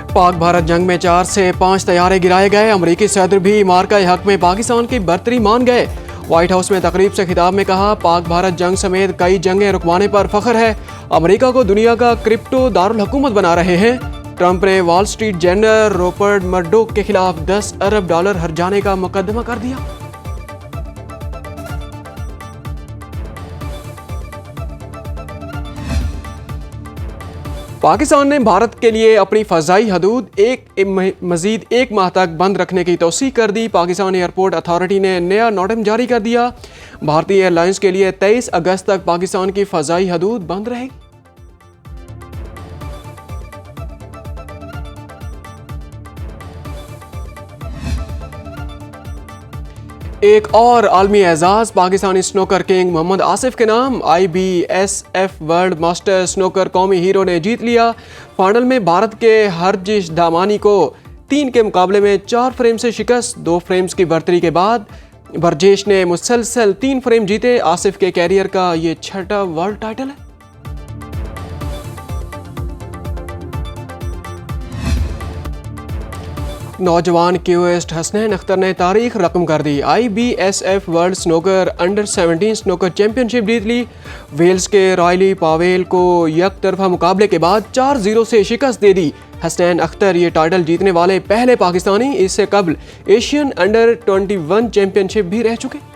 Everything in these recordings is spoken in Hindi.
पाक भारत जंग में 4 से 5 तैयारे गिराए गए। अमरीकी सदर भी मार्का हक में पाकिस्तान की बर्तरी मान गए। व्हाइट हाउस में तकरीब से खिताब में कहा, पाक भारत जंग समेत कई जंगें रुकवाने पर फख्र है। अमरीका को दुनिया का क्रिप्टो दारुल हुकूमत बना रहे हैं। ट्रंप ने wall Street Journal Rupert Murdoch के खिलाफ $10 अरब हर्जाने का मुकदमा कर दिया। पाकिस्तान ने भारत के लिए अपनी फ़ज़ाई हदूद मज़ीद 1 माह तक बंद रखने की तौसीक कर दी। पाकिस्तान एयरपोर्ट अथॉरिटी ने नया नोटिस जारी कर दिया। भारतीय एयरलाइंस के लिए 23 अगस्त तक पाकिस्तान की फ़ज़ाई हदूद बंद रहेगी। एक और आलमी एजाज़ पाकिस्तानी स्नोकर किंग मोहम्मद आसिफ के नाम IBSF वर्ल्ड मास्टर स्नोकर कौमी हीरो ने जीत लिया। फाइनल में भारत के हरजिश दामानी को 3 के मुकाबले में 4 फ्रेम से शिकस्त। 2 फ्रेम्स की बर्तरी के बाद बरजेश ने मुसलसल 3 फ्रेम जीते। आसिफ के कैरियर का ये 6वां वर्ल्ड टाइटल है। नौजवान क्यूइस्ट हसनैन अख्तर ने तारीख रकम कर दी। IBSF world snooker under 17 snooker championship जीत ली। वेल्स के रॉयली पावेल को एक तरफा मुकाबले के बाद 4-0 से शिकस्त दे दी। हसनैन अख्तर ये टाइटल जीतने वाले पहले पाकिस्तानी, इससे कबल एशियन अंडर 21 चैंपियनशिप भी रह चुके।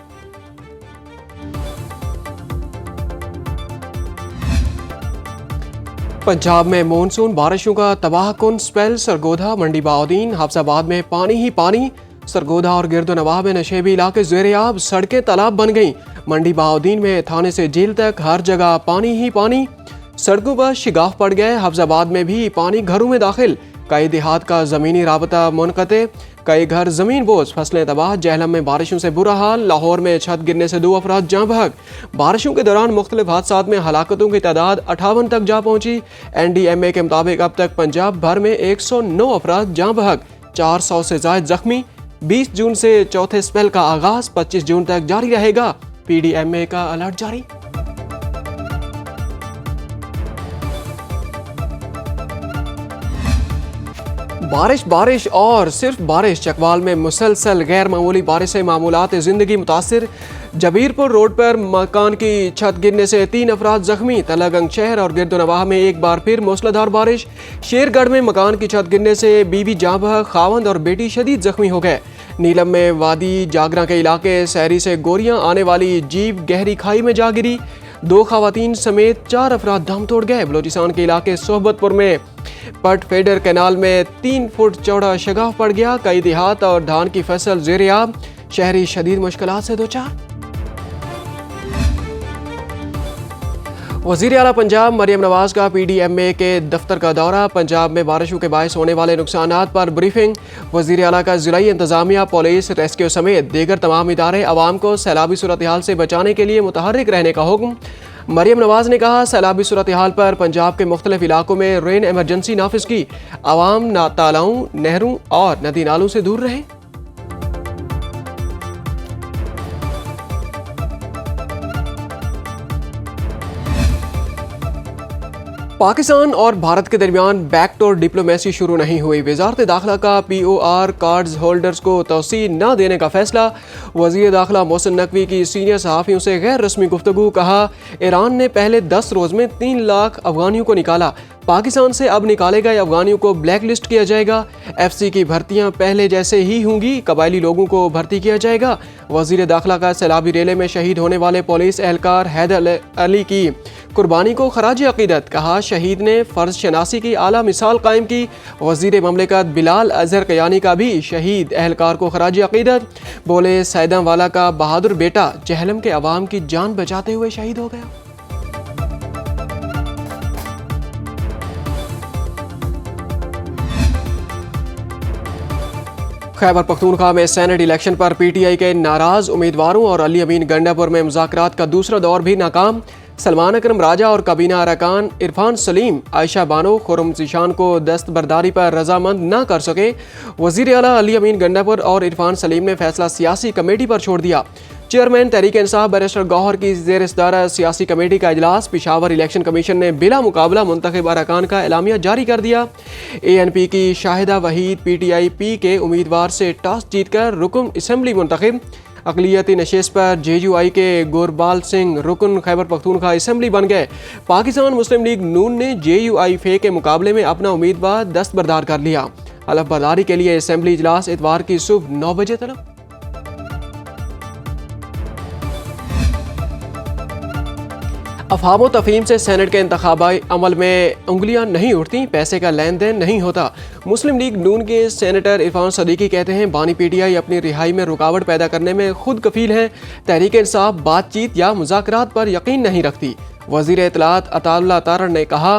पंजाब में मानसून बारिशों का तबाहकुन स्पेल। सरगोधा, मंडी बहाउद्दीन, हफ्साबाद में पानी ही पानी। सरगोधा और गिरदोनवाह में नशेबी इलाके ज़ेर-ए-आब, सड़कें तालाब बन गईं। मंडी बहाउद्दीन में थाने से जेल तक हर जगह पानी ही पानी। सड़कों पर शिगाफ पड़ गए। हफ्साबाद में भी पानी घरों में दाखिल। कई देहात का ज़मीनी राबता मुनक़ते, कई घर ज़मीन बोझ, फसलें तबाह। जहलम में बारिशों से बुरा हाल। लाहौर में छत गिरने से 2 अफराद जाँ बहक। बारिशों के दौरान मुख्तलिफ हादसात में हलाकतों की तादाद 58 तक जा पहुंची। NDMA के मुताबिक अब तक पंजाब भर में 109 अफराद जाँ बहक, 400 से ज़ायद जख्मी। 20 जून से चौथे स्पेल का आगाज 25 जून तक जारी रहेगा। PDMA का अलर्ट जारी। बारिश और सिर्फ बारिश। चकवाल में मुसलसल गैर मामूली बारिश से मामूलात ज़िंदगी मुतासिर। जबीरपुर रोड पर मकान की छत गिरने से 3 अफराद जख्मी। तलागंग शहर और गिरदोनवाह में एक बार फिर मूसलाधार बारिश। शेरगढ़ में मकान की छत गिरने से बीवी जाँ बहक, खावंद और बेटी शदीद जख्मी हो गए। नीलम में वादी जागरा के इलाके शहरी से गोरियां आने वाली जीप गहरी खाई में जा गिरी। 2 खवातीन समेत 4 अफराद दम तोड़ गए। बलोचिस्तान के इलाके सोहबतपुर में पट फेडर कैनाल में 3 फुट चौड़ा शगाफ पड़ गया। कई देहात और धान की फसल ज़ेर-ए-आब, शहरी शदीद मुश्किलात से दो चार। वज़ीर आला पंजाब मरियम नवाज का PDMA के दफ्तर का दौरा। पंजाब में बारिशों के बायस होने वाले नुकसानात पर ब्रीफिंग। वज़ीर आला का ज़िलाई इंतज़ामिया, पुलिस, रेस्क्यू समेत दीगर तमाम इदारे अवाम को सैलाबी सूरत हाल से बचाने के लिए मुतहर्रिक रहने का हुक्म। मरियम नवाज ने कहा, सैलाबी सूरत हाल पर पंजाब के मुख्तलिफ इलाकों में रेन एमरजेंसी नाफिज की। अवाम तालाओं, नहरों और नदी नालों से दूर रहें। पाकिस्तान और भारत के दरमियान बैकडोर डिप्लोमेसी शुरू नहीं हुई। वजारत दाखिला का POR कार्ड्स होल्डर्स को तौसीह न देने का फैसला। वज़ीर दाखिला मोहसिन नकवी की सीनियर सहाफ़ियों से गैर रस्मी गुफ्तगू। कहा, ईरान ने पहले 10 रोज़ में 3 लाख अफगानियों को निकाला। पाकिस्तान से अब निकाले गए अफगानियों को ब्लैक लिस्ट किया जाएगा। FC की भर्तियां पहले जैसे ही होंगी। कबायली लोगों को भर्ती किया जाएगा। वज़ीर दाखिला का सैलाबी रेले में शहीद होने वाले पुलिस एहलकार हैदर अली की कुर्बानी को खराज अकीदत। कहा, शहीद ने फ़र्ज शनासी की आला मिसाल कायम की। वज़ीर ममलिकत बिलाल अज़हर कयानी का भी शहीद एहलकार को खराज अकीदत। बोले, सैदम वाला का बहादुर बेटा जहलम के अवाम की जान बचाते हुए शहीद हो गया। खैबर पख्तूनख्वा में सेनेट इलेक्शन पर PTI के नाराज उम्मीदवारों और अली अमीन गंडापुर में मुज़ाकरात का दूसरा दौर भी नाकाम। सलमान अकरम राजा और काबीना अरकान इरफान सलीम, आयशा बानो, खुरम ज़ीशान को दस्तबरदारी पर रजामंद न कर सके। वज़ीर आला अली अमीन गंडापुर और इरफान सलीम ने फैसला सियासी कमेटी पर छोड़ दिया। चेयरमैन तहरीक इंसाफ बैरिस्टर गौहर की ज़ेर सदारत सियासी कमेटी का इजलास। पेशावर इलेक्शन कमीशन ने बिला मुकाबला मुंतखब अरकान का एलामिया जारी कर दिया। ANP की शाहिदा वहीद PTI-P के उम्मीदवार से टॉस जीतकर रुकन असम्बली मुंतखब। अकलियती नशिस्त पर JUI के गुरबाल सिंह रुकन खैबर पख्तूनख्वा असम्बली बन गए। पाकिस्तान मुस्लिम लीग नून ने JUI फे के मुकाबले में अपना उम्मीदवार दस्तबरदार कर लिया। हलफ बर्दारी के लिए असम्बली इजलास इतवार की सुबह 9 बजे तलब। अफवाह व तफहीम से सेनेट के इंतखाबाई अमल में उंगलियां नहीं उठती, पैसे का लेन देन नहीं होता। मुस्लिम लीग नून के सेनेटर इरफान सदीकी कहते हैं बानी PTI अपनी रिहाई में रुकावट पैदा करने में खुद कफील हैं। तहरीक इंसाफ बातचीत या मुज़ाकरात पर यकीन नहीं रखती। वज़ीर इत्तलात अताउल्लाह तारड़ ने कहा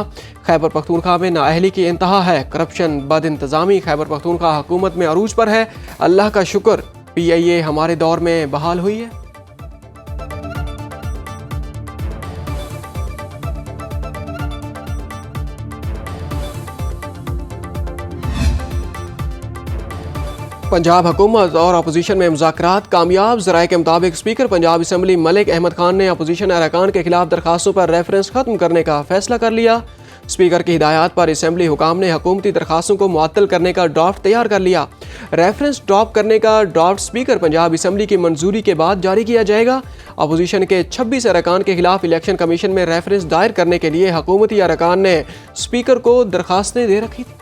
खैबर पख्तूनख्वा में नाअहली की इंतहा है, करप्शन बद इंतज़ामी खैबर पख्तूनख्वा हुकूमत में अरूज पर है। अल्लाह का शुक्र PIA हमारे दौर में बहाल हुई है। पंजाब हुकूमत और अपोजिशन में मुज़ाकरात कामयाब। ज़राए के मुताबिक स्पीकर पंजाब असम्बली मलिक अहमद खान ने अपोजिशन अरकान के खिलाफ दरखास्तों पर रेफरेंस खत्म करने का फैसला कर लिया। स्पीकर की हिदायत पर असम्बली हुकाम ने हुकूमती दरखास्तों को मुअत्तल करने का ड्राफ्ट तैयार कर लिया। रेफरेंस ड्रॉप करने का ड्राफ्ट स्पीकर पंजाब असम्बली की मंजूरी के बाद जारी किया जाएगा। अपोजिशन के 26 अरकान के खिलाफ इलेक्शन कमीशन में रेफरेंस दायर करने के लिए हुकूमती अरकान ने स्पीकर को दरखास्तें दे रखी थी।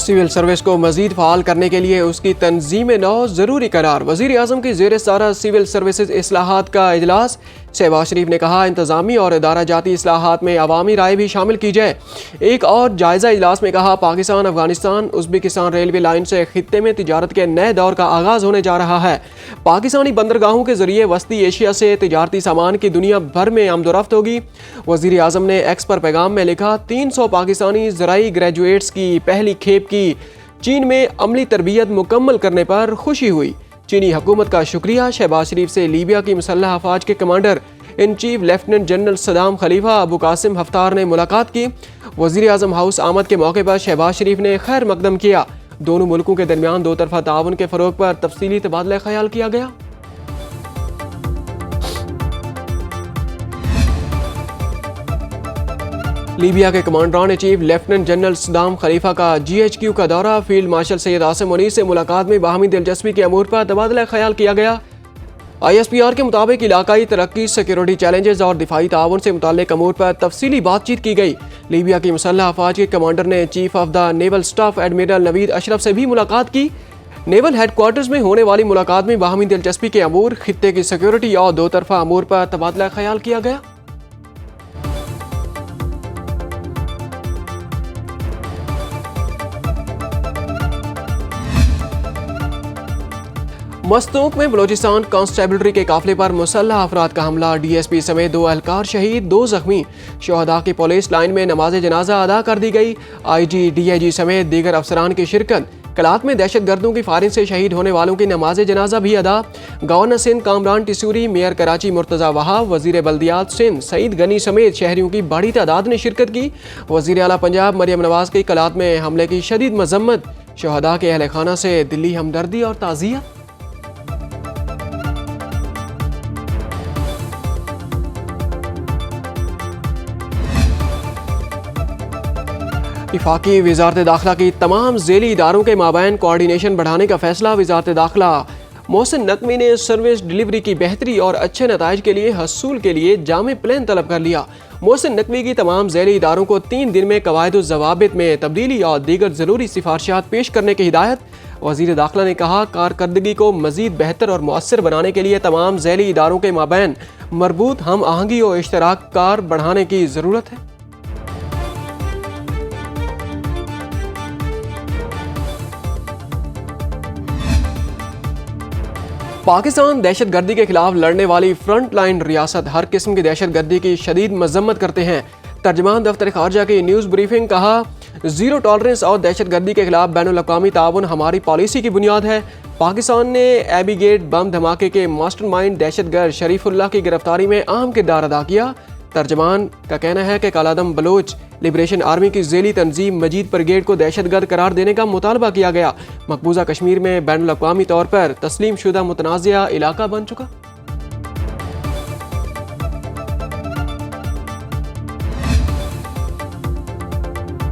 सिविल सर्विस को मजीद फ़ाल करने के लिए उसकी तंजीम नौ ज़रूरी करार। वज़ीर आज़म की ज़ेर सदारत सिविल सर्विसेज इस्लाहात का इजलास। शहबाज शरीफ ने कहा इंतज़ामी और इदारा जाती इस्लाहात में अवामी राय भी शामिल की जाए। एक और जायज़ा इजलास में कहा Pakistan Afghanistan Uzbekistan railway line से खित्ते में तिजारत के नए दौर का आगाज़ होने जा रहा है। पाकिस्तानी बंदरगाहों के जरिए वस्ती एशिया से तिजारती सामान की दुनिया भर में आमदोरफ्त होगी। वज़ीर आज़म ने एक्स पर पैगाम में लिखा 300 पाकिस्तानी ज़राई ग्रेजुएट्स की पहली खेप की चीन में अमली तरबियत मुकम्मल करने पर खुशी हुई। चीनी हुकूमत का शुक्रिया। शहबाज शरीफ से लीबिया की मुसल्लह अफवाज के commander in chief lieutenant general Saddam Khalifa Abu Qasim Haftar ने मुलाकात की। वज़ीर आज़म हाउस आमद के मौके पर शहबाज शरीफ ने खैर मकदम किया। दोनों मुल्कों के दरमियान दो तरफा ताउन के फ़रोग पर तफसीली तबादला ख्याल किया गया। लीबिया के कमांडरान चीफ लेफ्टिनेंट जनरल सदाम खलीफा का GHQ का दौरा। फील्ड मार्शल सैयद आसिम मुनीर से मुलाकात में बाहमी दिलचस्पी के अमूर पर तबादला ख्याल किया गया। ISPR के मुताबिक इलाकाई तरक्की, सिक्योरिटी चैलेंजेस और दिफाई ताउन से मुताल्लिक अमूर पर तफसीली बातचीत की गई। लीबिया की मुसल्लह अफवाज के कमांडर ने chief of the naval staff admiral Naveed Ashraf से भी मुलाकात की। नेवल हेडक्वार्टर्स में होने वाली मुलाकात में बाहमी दिलचस्पी के अमूर, खित्ते की सिक्योरिटी और दो तरफा अमूर पर तबादला ख्याल किया गया। मस्तूक में बलोचिस्तान कांस्टेबलरी के काफिले पर मुसल्लह अफराद का हमला। DSP समेत 2 एहलकार शहीद, 2 जख्मी। शोहदा की पुलिस लाइन में नमाज जनाजा अदा कर दी गई। IG DIG समेत दीगर अफसरान की शिरकत। कलात में दहशत गर्दों की फायरिंग से शहीद होने वालों की नमाज जनाजा भी अदा। गवर्नर सिंध कामरान टिसूरी, मेयर कराची मुर्तज़ा वहाब, वजीर बल्दियात सिंध सईद गनी समेत शहरियों की बड़ी तादाद ने शिरकत की। वजीर आला पंजाब मरियम नवाज की कलात में हमले की शदीद मजम्मत। शोहदा के अहल खाना से दिल्ली हमदर्दी और ताज़िया। इफाकी वज़ारत दाखिला की तमाम ज़ेली इदारों के माबैन कोऑर्डिनेशन बढ़ाने का फैसला। वज़ारत दाखिला मोहसिन नकवी ने सर्विस डिलीवरी की बेहतरी और अच्छे नताइज के लिए हसूल के लिए जामे प्लान तलब कर लिया। मोहसिन नकवी की तमाम ज़ेली इदारों को 3 दिन में कवायद-उज़्ज़वाबित में तब्दीली और दीगर ज़रूरी सिफारिशात पेश करने की हिदायत। वज़ीर दाखिला ने कहा कारकर्दगी को मज़ीद बेहतर और मुअस्सर बनाने के लिए तमाम ज़ेली इदारों के माबैन मरबूत हम आहंगी और इश्तराक कार बढ़ाने की ज़रूरत है। पाकिस्तान दहशत गर्दी के खिलाफ लड़ने वाली फ्रंट लाइन रियासत हर किस्म की दहशत गर्दी की शदीद मजम्मत करते हैं। तर्जमान दफ्तर खारजा की न्यूज़ ब्रीफिंग कहा ज़ीरो टॉलरेंस और दहशत गर्दी के खिलाफ बैनुल-अक़वामी ताउन हमारी पॉलिसी की बुनियाद है। पाकिस्तान ने एबी गेट बम धमाके के मास्टरमाइंड दहशतगर्द शरीफुल्लाह की गिरफ्तारी में अहम किरदार अदा किया। तर्जमान का कहना है कि कालादम बलोच लिबरेशन आर्मी की ज़ेली तंजीम मजीद ब्रिगेड को दहशतगर्द करार देने का मुतालबा किया गया। मकबूजा कश्मीर में बैनुल अक़वामी तौर पर तस्लीम शुदा मुतनाज़िया इलाका बन चुका।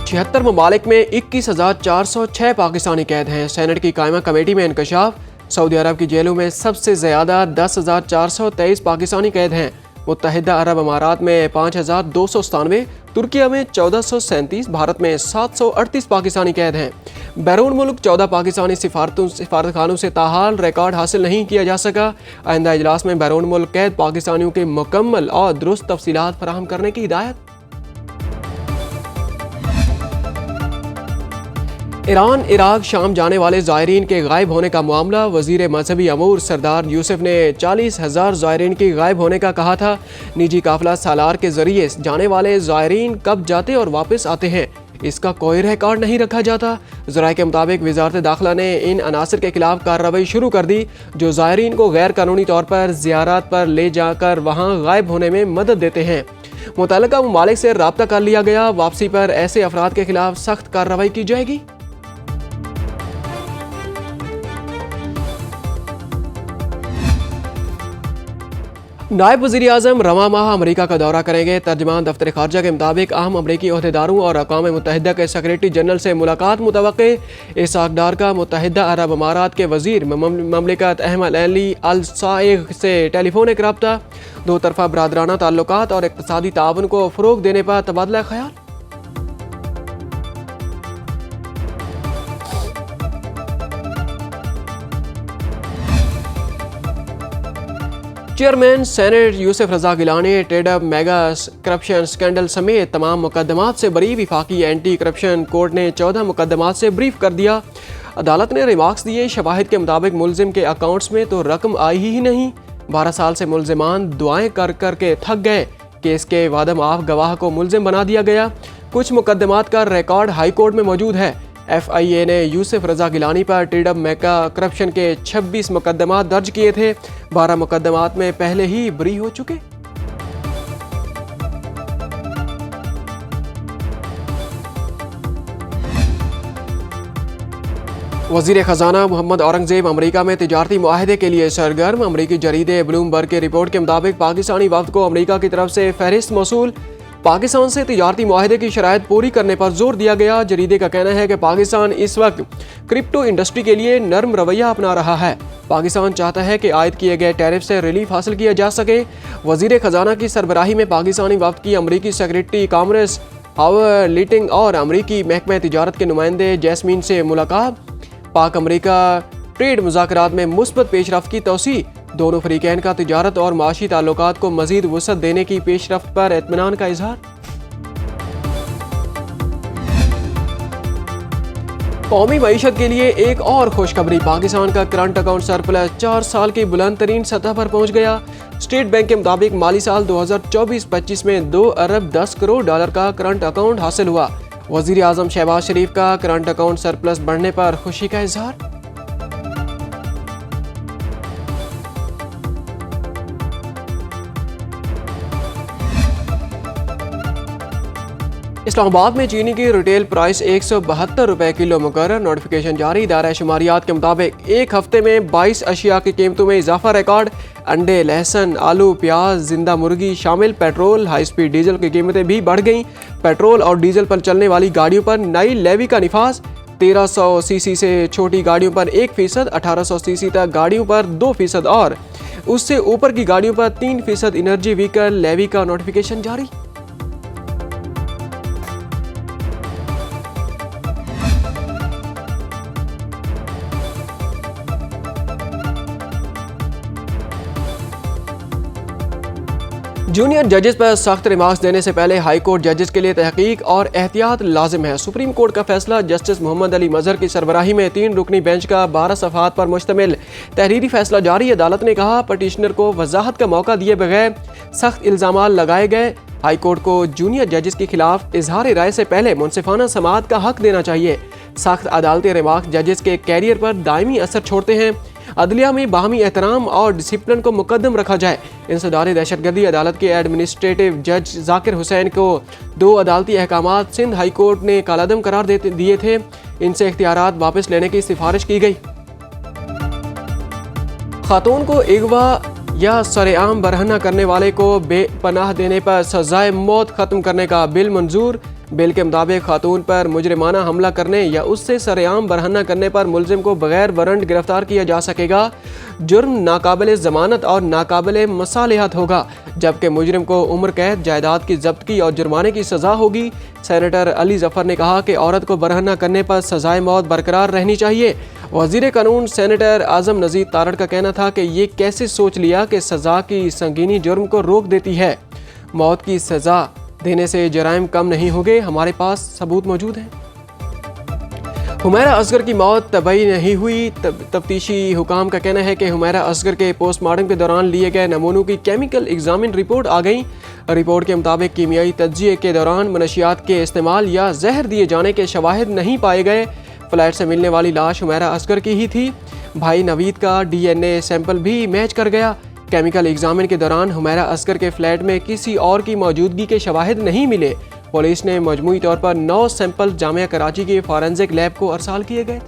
छिहत्तर ममालिक में 21,406 पाकिस्तानी कैद हैं। सेनेट की कायमा कमेटी में इंकशाफ। सऊदी अरब की जेलों में सबसे ज़्यादा 10,423 पाकिस्तानी कैद हैं। मुत्तहिदा अरब अमारात में 5,297, तुर्किया में 1,437, भारत में 738 पाकिस्तानी कैद हैं। बैरून मुल्क 14 पाकिस्तानी सिफारतखानों से ताहाल रिकॉर्ड हासिल नहीं किया जा सका। आइंदा इजलास में बैरून मुल्क कैद पाकिस्तानियों के मुकम्मल और दुरुस्त तफसीलात फराहम करने की हिदायत। ईरान इराक शाम जाने वाले ज़ायरीन के गायब होने का मामला। वज़ीर मजहबी अमूर सरदार यूसुफ ने 40,000 ज़ायरीन के गायब होने का कहा था। निजी काफिला सालार के जरिए जाने वाले ज़ायरीन कब जाते और वापस आते हैं, इसका कोई रिकॉर्ड नहीं रखा जाता। ज़राए के मुताबिक वज़ारत दाखिला ने इन अनासर के खिलाफ कार्रवाई शुरू कर दी जो ज़ायरीन को गैर कानूनी तौर पर ज़ियारत पर ले जाकर वहाँ गायब होने में मदद देते हैं। मुतल्लिका ममालिक से रब्ता कर लिया गया। वापसी पर ऐसे अफराद के खिलाफ सख्त कार्रवाई की जाएगी। नायब वज़ीर आज़म रवां माह अमरीका का दौरा करेंगे। तर्जमान दफ्तर खारजा के मुताबिक अहम अमरीकी ओहदेदारों और अक़वाम मुत्तहिदा के सेक्रेटरी जनरल से मुलाकात मुतवक्के। इसाक डार का मुत्तहिदा अरब अमारात के वज़ीर ममलिकत अहमद अली अल साइग से टेलीफोनिक रब्ता। दो तरफ़ा बरादराना ताल्लुकात और इक़्तिसादी ताउन को फ़रोग़ देने पर तबादला ख्याल। चेयरमैन सेनेट यूसुफ रज़ा गिलानी ट्रेडअप मेगा करप्शन स्कैंडल समेत तमाम मुकदमात से बरी। विफाकी एंटी करप्शन कोर्ट ने 14 मुकदमात से ब्रीफ कर दिया। अदालत ने रिमार्क्स दिए। शवाहिद के मुताबिक मुलजिम के अकाउंट्स में तो रकम आई ही नहीं। 12 साल से मुलजिमान दुआएं कर कर के थक गए। केस के वादम आफ गवाह को मुलजिम बना दिया गया। कुछ मुकदमात का रिकॉर्ड हाई कोर्ट में मौजूद है। FIA ने यूसुफ रज़ा गिलानी पर ट्रेडअप मेगा करप्शन के 26 मुकदमात दर्ज किए थे। 12 मुकदमात में पहले ही बरी हो चुके। वज़ीर ख़जाना मोहम्मद औरंगज़ेब अमरीका में तिजारती मुआहदे के लिए सरगर्म। अमरीकी जरीदे ब्लूमबर्ग की रिपोर्ट के मुताबिक पाकिस्तानी वफ़द को अमरीका की तरफ से फहरिस्त मौसूल। पाकिस्तान से तिजारती मुआहदे की शराइत पूरी करने पर जोर दिया गया। जरीदे का कहना है कि पाकिस्तान इस वक्त क्रिप्टो इंडस्ट्री के लिए नरम रवैया अपना रहा है। पाकिस्तान चाहता है कि आयद किए गए टैरिफ से रिलीफ हासिल किया जा सके। वज़ीर ख़जाना की सरबराही में पाकिस्तानी वफ़द की अमरीकी सेक्रेटरी कॉमर्स हावर लिटिंग और अमरीकी महकमा तिजारत के नुमाइंदे जैस्मीन से मुलाकात। पाक अमरीका ट्रेड मुज़ाकरात में मुस्बत पेशरफ्त की तौसी। दोनों फरीकैन का तिजारत और माशी ताल्लुकात को मज़ीद वुसअत देने की पेशरफ्त पर इत्मीनान का इजहार। कौमी मईशत के लिए एक और खुशखबरी। पाकिस्तान का करंट अकाउंट सरप्लस 4 साल की बुलंद तरीन सतह पर पहुंच गया। स्टेट बैंक के मुताबिक माली साल 2024-25 में 2 अरब 10 करोड़ डॉलर का करंट अकाउंट हासिल हुआ। वज़ीर आज़म शहबाज शरीफ का करंट अकाउंट सरप्लस बढ़ने पर खुशी का इजहार। इस्लामाबाद में चीनी की रिटेल प्राइस 172 रुपये किलो मुकर्रर। नोटिफिकेशन जारी। इदारा शुमारियात के मुताबिक एक हफ्ते में 22 अशिया की कीमतों में इजाफा रिकॉर्ड। अंडे, लहसुन, आलू, प्याज, जिंदा मुर्गी शामिल। पेट्रोल, हाई स्पीड डीजल की कीमतें भी बढ़ गईं। पेट्रोल और डीजल पर चलने वाली गाड़ियों पर नई लेवी का निफाज। 1300 सीसी से छोटी गाड़ियों पर 1%, 1800 सीसी तक गाड़ियों पर 2% और उससे ऊपर की गाड़ियों पर 3% एनर्जी व्हीकल लेवी का नोटिफिकेशन जारी। जूनियर जजेस पर सख्त रिमार्क्स देने से पहले हाई कोर्ट जजेस के लिए तहकीक और एहतियात लाजिम है। सुप्रीम कोर्ट का फैसला। जस्टिस मोहम्मद अली मजहर की सरबराही में 3 रुकनी बेंच का 12 सफ़हात पर मुश्तमिल तहरीरी फैसला जारी। अदालत ने कहा पटिशनर को वजाहत का मौका दिए बगैर सख्त इल्ज़ामात लगाए गए। हाई कोर्ट को जूनियर जजेस के खिलाफ इजहार राय से पहले मुनसिफाना समाअत का हक देना चाहिए। सख्त अदालती रिमार्क जजेस के कैरियर पर दायमी असर छोड़ते हैं। अदलिया में बाहमी एहतराम और डिसिप्लिन को मुकद्दम रखा जाए। इंसदाद दहशतगर्दी अदालत के एडमिनिस्ट्रेटिव जज जाकिर हुसैन को 2 अदालती अहकामात सिंध हाई कोर्ट ने कालादम करार दिए थे। इनसे इख्तियारात वापस लेने की सिफारिश की गई। खातून को अगवा या सरेआम बरहना करने वाले को बेपनाह देने पर सजाए मौत खत्म करने का बिल मंजूर। बिल के मुताबिक खातून पर मुजरिमाना हमला करने या उससे सरेआम बरहना करने पर मुलजिम को बगैर वारंट गिरफ्तार किया जा सकेगा। जुर्म नाकाबिले ज़मानत और नाकाबिले मसालिहत होगा, जबकि मुजरिम को उम्र कैद, जायदाद की जब्तगी और जुर्माने की सज़ा होगी। सेनेटर अली जफ़र ने कहा कि औरत को बरहना करने पर सजाए मौत बरकरार रहनी चाहिए। वज़ीर कानून सेनेटर आज़म नज़ीर तारड़ का कहना था कि ये कैसे सोच लिया कि सज़ा की संगीनी जुर्म को रोक देती है। मौत की सज़ा देने से जराइम कम नहीं होंगे, हमारे पास सबूत मौजूद हैं। हुमैरा असगर की मौत तबई नहीं हुई। तफ्तीशी हुकाम का कहना है कि हुमैरा असगर के पोस्टमार्टम के दौरान लिए गए नमूनों की केमिकल एग्जामिन रिपोर्ट आ गई। रिपोर्ट के मुताबिक कीमियाई तज्जिए के दौरान मनशियात के इस्तेमाल या जहर दिए जाने के शवाहिद नहीं पाए गए। फ्लैट से मिलने वाली लाश हुमैरा असगर की ही थी। भाई नवीद का DNA सैंपल भी मैच कर गया। केमिकल एग्जामिन के दौरान हुमैरा असगर के फ्लैट में किसी और की मौजूदगी के शवाहिद नहीं मिले। पुलिस ने मजमूई तौर पर 9 सैंपल जामिया कराची के फॉरेंसिक लैब को अरसाल किए गए।